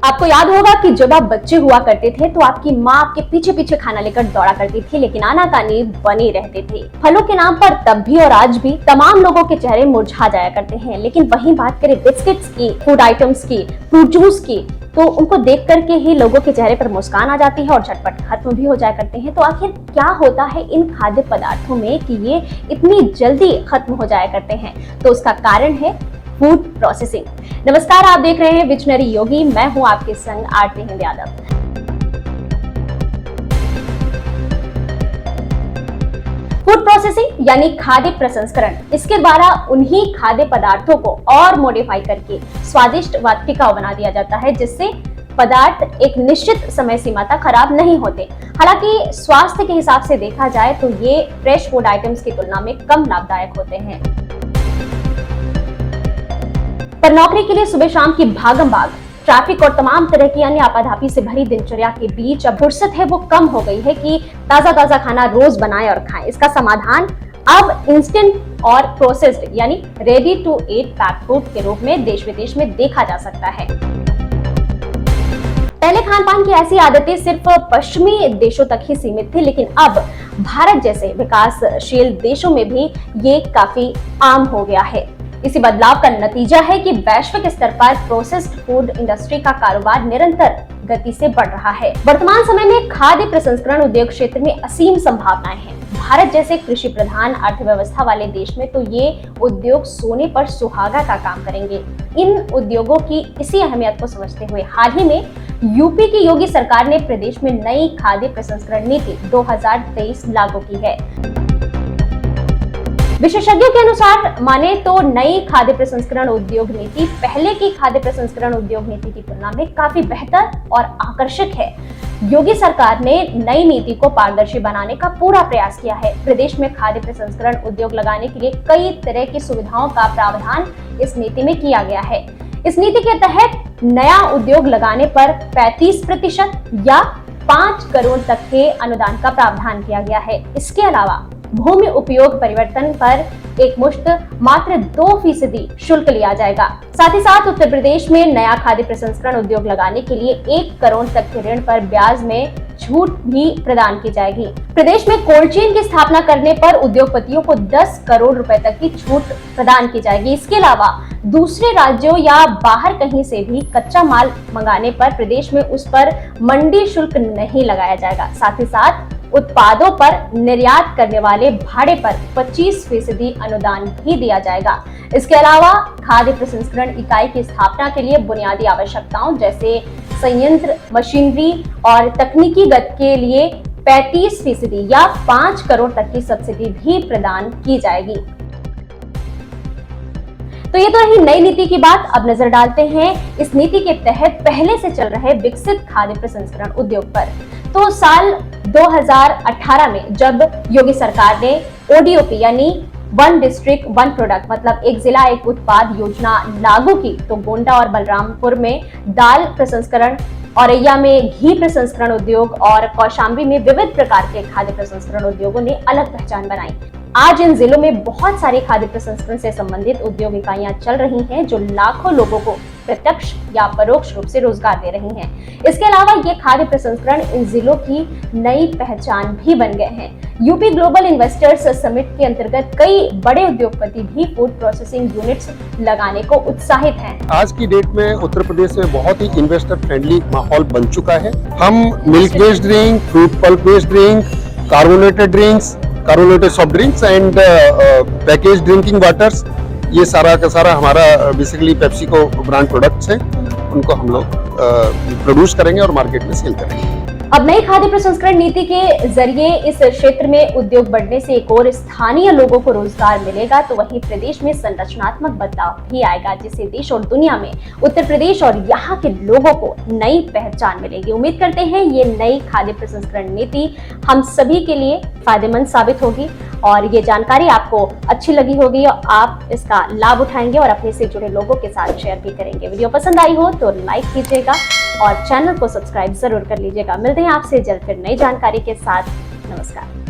आपको याद होगा कि जब आप बच्चे हुआ करते थे तो आपकी माँ आपके पीछे पीछे खाना लेकर दौड़ा करती थी, लेकिन आनाकानी बने रहते थे। फलों के नाम पर तब भी और आज भी तमाम लोगों के चेहरे मुरझा जाया करते हैं। लेकिन वहीं बात करें बिस्किट्स की, फूड आइटम्स की, फ्रूट जूस की, तो उनको देख करके ही लोगों के चेहरे पर मुस्कान आ जाती है और झटपट खत्म भी हो जाया करते हैं। तो आखिर क्या होता है इन खाद्य पदार्थों में कि ये इतनी जल्दी खत्म हो जाया करते हैं? तो उसका कारण है फूड प्रोसेसिंग। नमस्कार, आप देख रहे हैं विजनरी योगी। मैं हूं आपके संग आरती हिंद यादव। फूड प्रोसेसिंग यानी खाद्य प्रसंस्करण, इसके द्वारा उन्हीं खाद्य पदार्थों को और मॉडिफाई करके स्वादिष्ट व टिकाऊ बना दिया जाता है, जिससे पदार्थ एक निश्चित समय सीमा तक खराब नहीं होते। हालांकि स्वास्थ्य के हिसाब से देखा जाए तो ये फ्रेश फूड आइटम्स की तुलना में कम लाभदायक होते हैं। पर नौकरी के लिए सुबह शाम की भागम भाग, ट्रैफिक और तमाम तरह की अन्य आपाधापी से भरी दिनचर्या के बीच अब फुर्सत है वो कम हो गई है कि ताजा ताजा खाना रोज बनाएं और खाएं। इसका समाधान अब इंस्टेंट और प्रोसेस्ड यानी ready to eat packed food के रूप में देश विदेश में देखा जा सकता है। पहले खान पान की ऐसी आदतें सिर्फ पश्चिमी देशों तक ही सीमित थी, लेकिन अब भारत जैसे विकासशील देशों में भी ये काफी आम हो गया है। इसी बदलाव का नतीजा है कि वैश्विक स्तर पर प्रोसेस्ड फूड इंडस्ट्री का कारोबार निरंतर गति से बढ़ रहा है। वर्तमान समय में खाद्य प्रसंस्करण उद्योग क्षेत्र में असीम संभावनाएं हैं। भारत जैसे कृषि प्रधान अर्थव्यवस्था वाले देश में तो ये उद्योग सोने पर सुहागा का काम करेंगे। इन उद्योगों की इसी अहमियत को समझते हुए हाल ही में यूपी की योगी सरकार ने प्रदेश में नई खाद्य प्रसंस्करण नीति 2023 लागू की है। विशेषज्ञों के अनुसार माने तो नई खाद्य प्रसंस्करण उद्योग नीति पहले की खाद्य प्रसंस्करण उद्योग नीति की तुलना में काफी बेहतर और आकर्षक है। योगी सरकार ने नई नीति को पारदर्शी बनाने का पूरा प्रयास किया है। प्रदेश में खाद्य प्रसंस्करण उद्योग लगाने के लिए कई तरह की सुविधाओं का प्रावधान इस नीति में किया गया है। इस नीति के तहत नया उद्योग लगाने पर 35% या 5 करोड़ तक के अनुदान का प्रावधान किया गया है। इसके अलावा भूमि उपयोग परिवर्तन पर एकमुश्त मात्र 2% शुल्क लिया जाएगा। साथ ही साथ उत्तर प्रदेश में नया खाद्य प्रसंस्करण उद्योग लगाने के लिए 1 करोड़ तक के ऋण पर ब्याज में छूट भी प्रदान की जाएगी। प्रदेश में कोल्ड चेन की स्थापना करने पर उद्योगपतियों को 10 करोड़ रुपए तक की छूट प्रदान की जाएगी। इसके अलावा दूसरे राज्यों या बाहर कहीं से भी कच्चा माल मंगाने पर प्रदेश में उस पर मंडी शुल्क नहीं लगाया जाएगा। साथ ही साथ उत्पादों पर निर्यात करने वाले भाड़े पर 25% अनुदान भी दिया जाएगा। इसके अलावा खाद्य प्रसंस्करण इकाई की स्थापना के लिए बुनियादी आवश्यकताओं जैसे संयंत्र, मशीनरी और तकनीकी गति के लिए 35% या 5 करोड़ तक की सब्सिडी भी प्रदान की जाएगी। तो ये तो रही नई नीति की बात। अब नजर डालते हैं इस नीति के तहत पहले से चल रहे विकसित खाद्य प्रसंस्करण उद्योग पर। तो साल 2018 में जब योगी सरकार ने ODOP यानी वन डिस्ट्रिक्ट वन प्रोडक्ट मतलब एक जिला एक उत्पाद योजना लागू की, तो गोंडा और बलरामपुर में दाल प्रसंस्करण, औरैया में घी प्रसंस्करण उद्योग और कौशाम्बी में विविध प्रकार के खाद्य प्रसंस्करण उद्योगों ने अलग पहचान बनाई। आज इन जिलों में बहुत सारी खाद्य प्रसंस्करण से संबंधित उद्योग इकाइयां चल रही हैं, जो लाखों लोगों को प्रत्यक्ष या परोक्ष रूप से रोजगार दे रही हैं। इसके अलावा ये खाद्य प्रसंस्करण इन जिलों की नई पहचान भी बन गए हैं। यूपी ग्लोबल इन्वेस्टर्स समिट के अंतर्गत कई बड़े उद्योगपति भी फूड प्रोसेसिंग यूनिट्स लगाने को उत्साहित हैं। आज की डेट में उत्तर प्रदेश में बहुत ही इन्वेस्टर फ्रेंडली माहौल बन चुका है। हम milk based drink, fruit pulp based drink, carbonated drinks, carbonated soft drinks and package drinking waters, ये सारा का सारा हमारा बेसिकली पेप्सिको ब्रांड प्रोडक्ट्स हैं, उनको हम लोग प्रोड्यूस करेंगे और मार्केट में सेल करेंगे। अब नई खाद्य प्रसंस्करण नीति के जरिए इस क्षेत्र में उद्योग बढ़ने से एक और स्थानीय लोगों को रोजगार मिलेगा, तो वहीं प्रदेश में संरचनात्मक बदलाव भी आएगा, जिससे देश और दुनिया में उत्तर प्रदेश और यहाँ के लोगों को नई पहचान मिलेगी। उम्मीद करते हैं ये नई खाद्य प्रसंस्करण नीति हम सभी के लिए फायदेमंद साबित होगी और ये जानकारी आपको अच्छी लगी होगी और आप इसका लाभ उठाएंगे और अपने से जुड़े लोगों के साथ शेयर भी करेंगे। वीडियो पसंद आई हो तो लाइक कीजिएगा और चैनल को सब्सक्राइब जरूर कर लीजिएगा। मिलते हैं आपसे जल्द फिर नई जानकारी के साथ। नमस्कार।